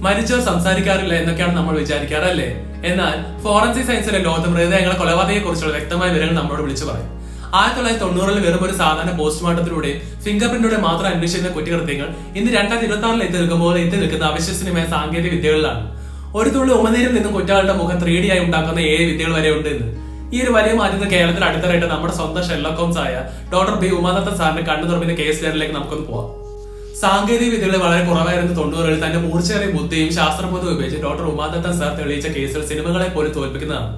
മരിച്ചവർ സംസാരിക്കാറില്ല എന്നൊക്കെയാണ് നമ്മൾ വിചാരിക്കാറല്ലേ? എന്നാൽ ഫോറൻസിക് സയൻസിലെ ലോകത്ത് മൃതദേഹങ്ങളെ കൊലപാതകയെ കുറിച്ചുള്ള വ്യക്തമായ വിവരങ്ങൾ നമ്മളോട് വിളിച്ചു പറയും. 1990 വെറും ഒരു സാധാരണ പോസ്റ്റ്മോർട്ടത്തിലൂടെ ഫിംഗർ പ്രിന്റിലൂടെ മാത്രം അന്വേഷിക്കുന്ന കുറ്റകൃത്യങ്ങൾ ഇന്ന് 2026 എത്തി നിൽക്കുമ്പോൾ എത്തി നിൽക്കുന്ന അവിശ്വസനീയമായ സാങ്കേതിക വിദ്യകളിലാണ്. ഒരു തുള്ളി ഉമനീരിൽ നിന്നും കുറ്റവാളിയുടെ മുഖം 3D ആയി ഉണ്ടാക്കുന്ന വിദ്യകൾ വരെ ഉണ്ട് എന്ന്. ഈ ഒരു വലിയ മാറ്റത്തിന് കേരളത്തിൽ അടുത്തതായിട്ട് നമ്മുടെ സ്വന്തം ഷെർലക് ഹോംസ് ആയ ഡോക്ടർ ബി ഉമാദത്തൻ സാറിന്റെ കണ്ണു തുറപ്പിന്റെ കേസ് ലെയറിലേക്ക് നമുക്കൊന്ന് പോവാം. സാങ്കേതിക വിദ്യകൾ വളരെ കുറവായിരുന്ന 90കളിൽ തന്റെ മൂർച്ചയേറിയ ബുദ്ധിയും ശാസ്ത്രബോധവും ഉപയോഗിച്ച് ഡോക്ടർ ഉമാദത്തൻ സാർ തെളിയിച്ച കേസുകൾ സിനിമകളെ പോലും തോൽപ്പിക്കുന്നതാണ്.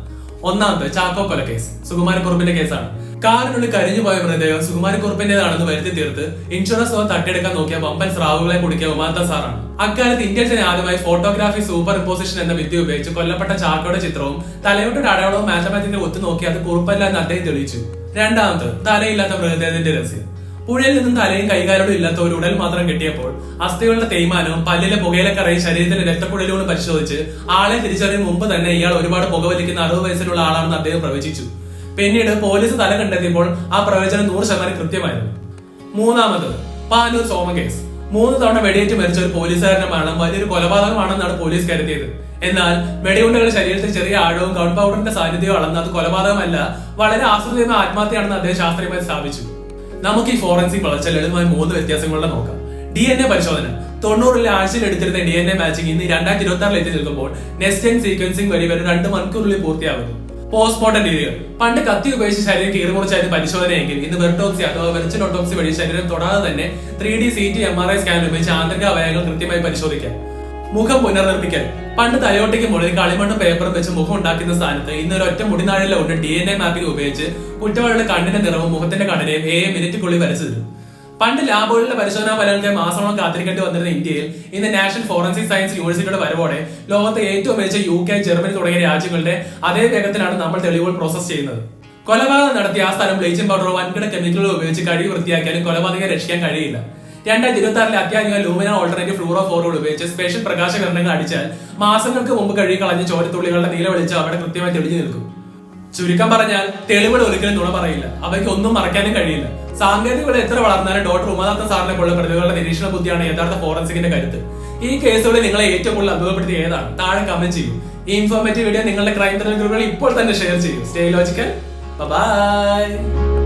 ഒന്നാമത്തെ ചാക്കോ കൊല കേസ് സുകുമാരക്കുറുപ്പിന്റെ കേസാണ്. കാറിനുള്ളിൽ കരിഞ്ഞുപോയ മൃതദേഹം സുകുമാരക്കുറുപ്പിന്റേതാണെന്ന് വരുത്തി തീർത്ത് ഇൻഷുറൻസ് തുക തട്ടിയെടുക്കാൻ നോക്കിയ വമ്പൻ സ്രാവുകളെ കുടിക്കിയ ഉമാദത്തൻ സാറാണ്. അക്കാലത്ത് ഇന്ത്യയിൽ തന്നെ ആദ്യമായി ഫോട്ടോഗ്രാഫി സൂപ്പർ ഇമ്പോസിഷൻ എന്ന വിദ്യ ഉപയോഗിച്ച് കൊല്ലപ്പെട്ട ചാക്കോയുടെ ചിത്രവും തലയോട്ടൊരു അടയാളവും മാത്തമാറ്റിക്കൽ ഒത്തു നോക്കി അത് കുറുപ്പല്ല എന്ന് അദ്ദേഹം തെളിയിച്ചു. രണ്ടാമത് തലയില്ലാത്ത മൃതദേഹത്തിന്റെ രഹസ്യം. പുഴയിൽ നിന്നും തലയും കൈകാലുകളും ഇല്ലാത്ത ഒരു ഉടൽ മാത്രം കിട്ടിയപ്പോൾ അസ്ഥികളുടെ തേയ്മാനവും പല്ലിലെ പുകയിലക്കറയും ശരീരത്തിലെ രക്തക്കുഴലുകളും പരിശോധിച്ച് ആളെ തിരിച്ചറിയും മുമ്പ് തന്നെ ഇയാൾ ഒരുപാട് പുകവലിക്കുന്ന 60 വയസ്സിലുള്ള ആളാണെന്ന് അദ്ദേഹം പ്രവചിച്ചു. പിന്നീട് പോലീസ് തല കണ്ടെത്തിയപ്പോൾ ആ പ്രവചനം 100% കൃത്യമായിരുന്നു. മൂന്നാമത് പാനൂർ സോമ കേസ്. 3 തവണ വെടിയേറ്റ് മരിച്ച ഒരു പോലീസുകാരന്റെ മരണം വലിയൊരു കൊലപാതകമാണെന്നാണ് പോലീസ് കരുതിയത്. എന്നാൽ വെടിയുണ്ടകളുടെ ശരീരത്തിൽ ചെറിയ ആഴവും ഗൺ പൗഡറിന്റെ സാന്നിധ്യവും അളന്ന് അത് കൊലപാതകമല്ല, വളരെ ആസൂത്രിതമായ ആത്മഹത്യയാണെന്ന് അദ്ദേഹം ശാസ്ത്രീയമായി സ്ഥാപിച്ചു. നമുക്ക് ഈ ഫോറൻസിക് വളർച്ച ലളിതമായ 3 വ്യത്യാസങ്ങളുടെ നോക്കാം. DNA പരിശോധന. 90ലെ ആഴ്ചയിൽ എടുത്തിരുന്ന DNA മാച്ചിങ് ഇന്ന് 2026 എത്തി നിൽക്കുമ്പോൾ നെക്സ്റ്റ് ജെൻ സീക്വൻസിംഗ് വഴി വരെ 2 മണിക്കൂറിനുള്ളിൽ പൂർത്തിയാകുന്നു. പോസ്റ്റ്മോർട്ടം രീതികൾ. പണ്ട് കത്തി ഉപയോഗിച്ച് ശരീരം കീറിമുറിച്ചായിരുന്നു പരിശോധനയെങ്കിൽ ഇന്ന് വെർട്ടോപ്സി അഥവാ വെർച്വൽ ഓട്ടോപ്സി വഴി ശരീരം തൊടാതെ തന്നെ 3D CT MRI സ്കാൻ ഉപയോഗിച്ച് ആന്തരിക അവയവങ്ങൾ കൃത്യമായി പരിശോധിക്കാം. മുഖം പുനർനിർമ്മിക്കൽ. പണ്ട് തലയോട്ടയ്ക്ക് മുകളിൽ കളിമണ്ണും പേപ്പറും വെച്ച് മുഖം ഉണ്ടാക്കുന്ന സ്ഥാനത്ത് ഇന്ന് ഒരൊറ്റ മുടിനാഴിലെ ഉണ്ട് DNA മാപ്പിംഗ് ഉപയോഗിച്ച് കുറ്റവാളിയുടെ കണ്ണിന്റെ നിറവും മുഖത്തിന്റെ ഘടനയും 7 മിനിറ്റുള്ളിൽ വരച്ചു തരും. പണ്ട് ലാബുകളിലെ പരിശോധനാ ഫലങ്ങൾക്ക് മാസങ്ങളോളം കാത്തിരിക്കേണ്ടി വന്നിരുന്ന ഇന്ത്യയിൽ ഇന്ന് നാഷണൽ ഫോറൻസിക് സയൻസ് യൂണിവേഴ്സിറ്റിയുടെ വരവോടെ ലോകത്തെ ഏറ്റവും മികച്ച UK, ജർമ്മനി തുടങ്ങിയ രാജ്യങ്ങളുടെ അതേ വേഗത്തിലാണ് നമ്മൾ തെളിവുകൾ പ്രോസസ് ചെയ്യുന്നത്. കൊലപാതകം നടത്തിയ ആ സ്ഥലം ബ്ലീച്ചിങ് പൗഡറോ വൻകിട കെമിക്കലുകൾ ഉപയോഗിച്ച് കഴുകി വൃത്തിയാക്കിയാലും കൊലപാതകയെ രക്ഷിക്കാൻ കഴിയില്ല. 2026 അത്യാധുനിക ലൂമിന ഓൾട്ടർനേറ്റീവ് ഫ്ലൂറോഫോറുകൾ ഉപയോഗിച്ച് സ്പെഷ്യൽ പ്രകാശകരണങ്ങൾ അടിച്ചാൽ മാസങ്ങൾക്ക് മുമ്പ് കഴുകി കളഞ്ഞ ചോരത്തുള്ളികളുടെ നീല വെളിച്ചം അവിടെ കൃത്യമായി തെളിഞ്ഞു നിൽക്കും. ചുരുക്കം പറഞ്ഞാൽ തെളിവുകൾ ഒരിക്കലും നുണ പറയില്ല, അവയ്ക്ക് ഒന്നും മറയ്ക്കാനും കഴിയില്ല. സാങ്കേതികത എത്ര വളർന്നാലും ഡോക്ടർ ഉമാദത്തൻ സാറിനെ പോലുള്ള പ്രതികളുടെ നിരീക്ഷണ ബുദ്ധിയാണ് യഥാർത്ഥ ഫോറൻസിക്കിന്റെ കരുത്ത്. ഈ കേസുകളിൽ നിങ്ങളെ ഏറ്റവും കൂടുതൽ അത്ഭുതപ്പെടുത്തിയ ഏതാണ്? താഴെ കമന്റ് ചെയ്യും. ഈ ഇൻഫോർമേറ്റീവ് വീഡിയോ നിങ്ങളുടെ ക്രൈം ത്രില്ലർ ഗ്രൂപ്പുകളിൽ ഇപ്പോൾ തന്നെ ഷെയർ ചെയ്യും. Stay logical. ബൈ.